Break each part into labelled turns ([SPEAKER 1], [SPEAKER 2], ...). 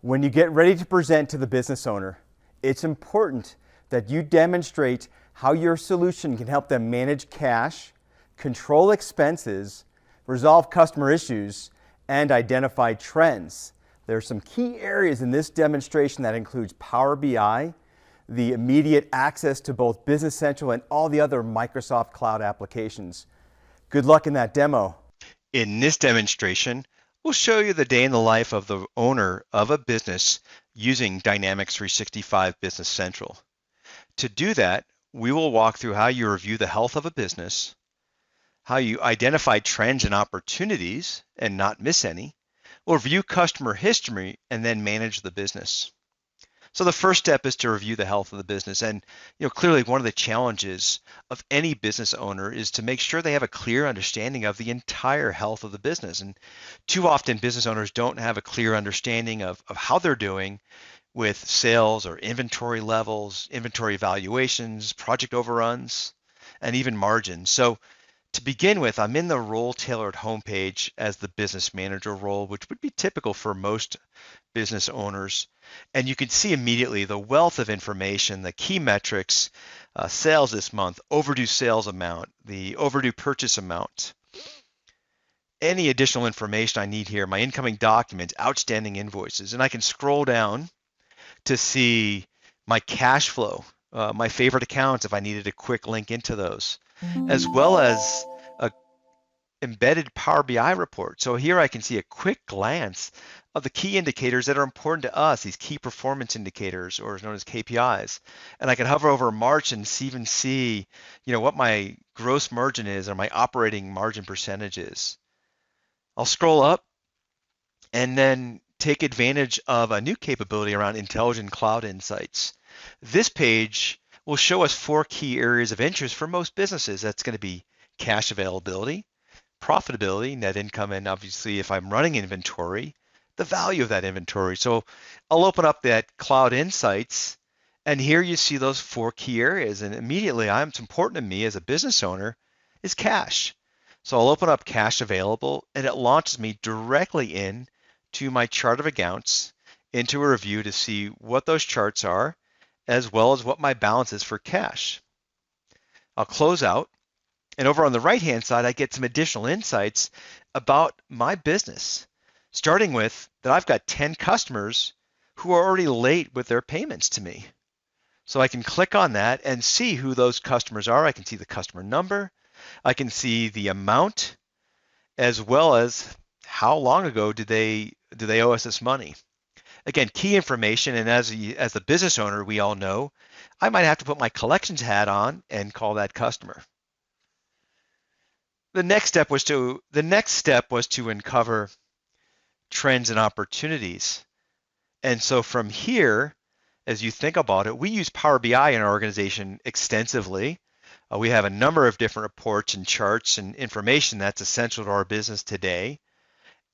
[SPEAKER 1] When you get ready to present to the business owner, it's important that you demonstrate how your solution can help them manage cash, control expenses, resolve customer issues, and identify trends. There are some key areas in this demonstration that includes Power BI, the immediate access to both Business Central and all the other Microsoft Cloud applications. Good luck in that demo.
[SPEAKER 2] In this demonstration, we'll show you the day in the life of the owner of a business using Dynamics 365 Business Central. To do that, we will walk through how you review the health of a business, how you identify trends and opportunities and not miss any. We'll review customer history and then manage the business. So the first step is to review the health of the business. And clearly one of the challenges of any business owner is to make sure they have a clear understanding of the entire health of the business. And too often business owners don't have a clear understanding of how they're doing with sales or inventory levels, inventory valuations, project overruns, and even margins. So to begin with, I'm in the role-tailored homepage as the business manager role, which would be typical for most business owners. And you can see immediately the wealth of information, the key metrics, sales this month, overdue sales amount, the overdue purchase amount, any additional information I need here, my incoming documents, outstanding invoices, and I can scroll down to see my cash flow, my favorite accounts if I needed a quick link into those, as well as a embedded Power BI report. So here I can see a quick glance of the key indicators that are important to us, these key performance indicators, or known as KPIs. And I can hover over March and even see, what my gross margin is or my operating margin percentage is. I'll scroll up and then take advantage of a new capability around intelligent cloud insights. This page will show us 4 key areas of interest for most businesses. That's going to be cash availability, profitability, net income, and obviously if I'm running inventory, the value of that inventory. So I'll open up that Cloud Insights, and here you see those 4 key areas. And immediately, it's important to me as a business owner is cash. So I'll open up cash available, and it launches me directly in to my chart of accounts into a review to see what those charts are, as well as what my balance is for cash. I'll close out. And over on the right-hand side, I get some additional insights about my business, starting with that I've got 10 customers who are already late with their payments to me. So I can click on that and see who those customers are. I can see the customer number. I can see the amount, as well as how long ago do they owe us this money. Again, key information, and as the business owner, we all know, I might have to put my collections hat on and call that customer. The next step was to uncover trends and opportunities. And so from here, as you think about it, we use Power BI in our organization extensively. We have a number of different reports and charts and information that's essential to our business today.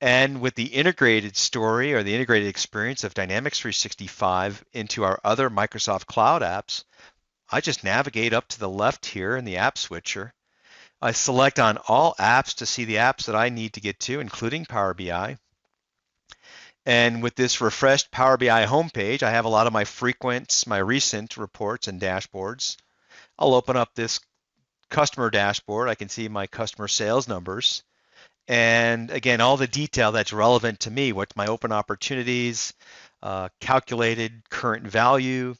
[SPEAKER 2] And with the integrated story or the integrated experience of Dynamics 365 into our other Microsoft Cloud apps, I just navigate up to the left here in the app switcher. I select on all apps to see the apps that I need to get to, including Power BI. And with this refreshed Power BI homepage, I have a lot of my recent reports and dashboards. I'll open up this customer dashboard. I can see my customer sales numbers. And again, all the detail that's relevant to me, what's my open opportunities, calculated current value.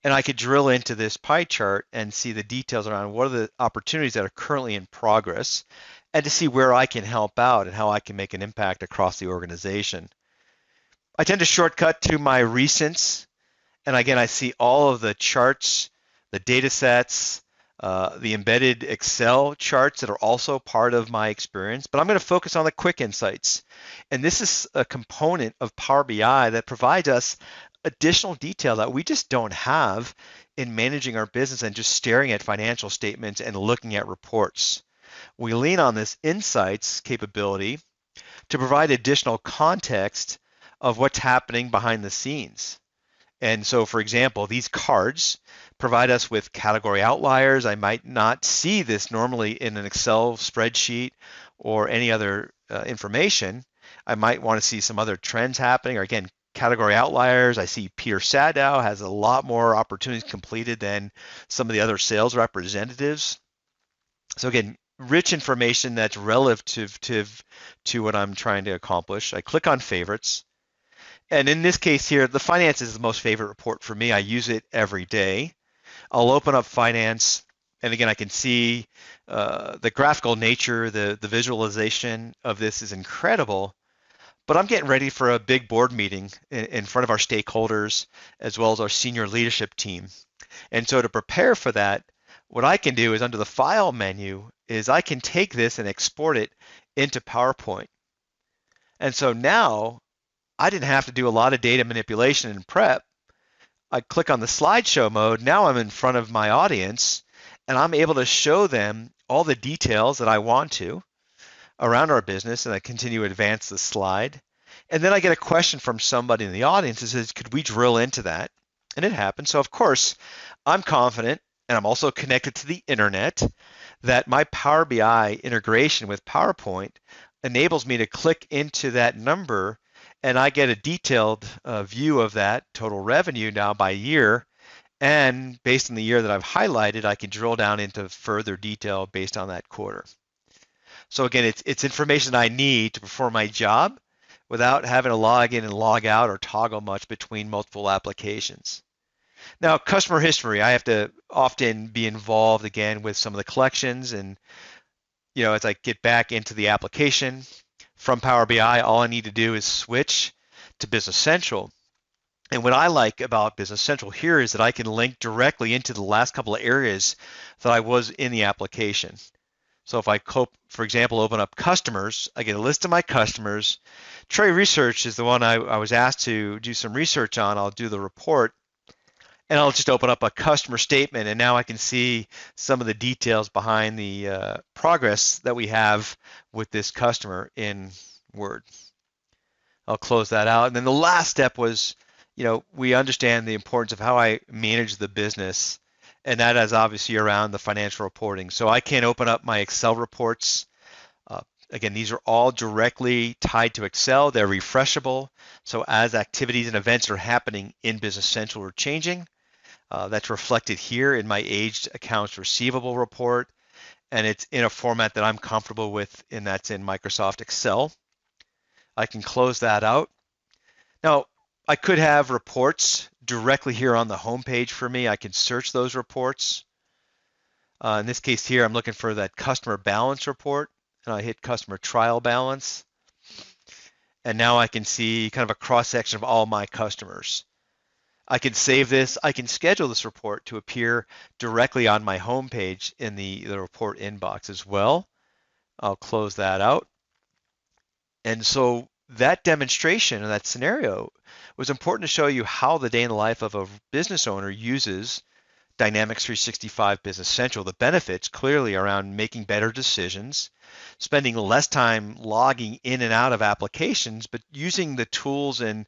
[SPEAKER 2] And I could drill into this pie chart and see the details around what are the opportunities that are currently in progress, and to see where I can help out and how I can make an impact across the organization. I tend to shortcut to my recents, and again, I see all of the charts, the data sets, the embedded Excel charts that are also part of my experience, but I'm going to focus on the quick insights. And this is a component of Power BI that provides us additional detail that we just don't have in managing our business and just staring at financial statements and looking at reports. We lean on this insights capability to provide additional context of what's happening behind the scenes. And so, for example, these cards provide us with category outliers. I might not see this normally in an Excel spreadsheet or any other information. I might want to see some other trends happening, or again, category outliers. I see Peter Sadow has a lot more opportunities completed than some of the other sales representatives. So again, rich information that's relative to what I'm trying to accomplish. I click on favorites. And in this case here, the finance is the most favorite report for me. I use it every day. I'll open up finance, and again, I can see the graphical nature, the visualization of this is incredible. But I'm getting ready for a big board meeting in front of our stakeholders as well as our senior leadership team. And so to prepare for that, what I can do is under the File menu is I can take this and export it into PowerPoint. And so now I didn't have to do a lot of data manipulation and prep. I click on the slideshow mode. Now I'm in front of my audience and I'm able to show them all the details that I want to around our business, and I continue to advance the slide. And then I get a question from somebody in the audience that says, could we drill into that? And it happens. So of course, I'm confident, and I'm also connected to the internet, that my Power BI integration with PowerPoint enables me to click into that number, and I get a detailed view of that total revenue now by year. And based on the year that I've highlighted, I can drill down into further detail based on that quarter. So again, it's information I need to perform my job without having to log in and log out or toggle much between multiple applications. Now, customer history, I have to often be involved again with some of the collections, and as I get back into the application from Power BI, all I need to do is switch to Business Central. And what I like about Business Central here is that I can link directly into the last couple of areas that I was in the application. So if I, for example, open up customers, I get a list of my customers. Trade research is the one I was asked to do some research on. I'll do the report, and I'll just open up a customer statement, and now I can see some of the details behind the progress that we have with this customer in Word. I'll close that out. And then the last step was, we understand the importance of how I manage the business, and that is obviously around the financial reporting. So I can open up my Excel reports. Again, these are all directly tied to Excel. They're refreshable. So as activities and events are happening in Business Central or changing, that's reflected here in my aged accounts receivable report, and it's in a format that I'm comfortable with, and that's in Microsoft Excel. I can close that out. Now, I could have reports directly here on the home page for me. I can search those reports. In this case here, I'm looking for that customer balance report, and I hit customer trial balance. And now I can see kind of a cross-section of all my customers. I can save this. I can schedule this report to appear directly on my home page in the report inbox as well. I'll close that out. And so that demonstration or that scenario was important to show you how the day in the life of a business owner uses Dynamics 365 Business Central. The benefits clearly around making better decisions, spending less time logging in and out of applications, but using the tools and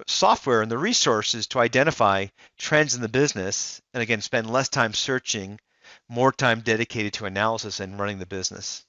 [SPEAKER 2] software and the resources to identify trends in the business, and again, spend less time searching, more time dedicated to analysis and running the business.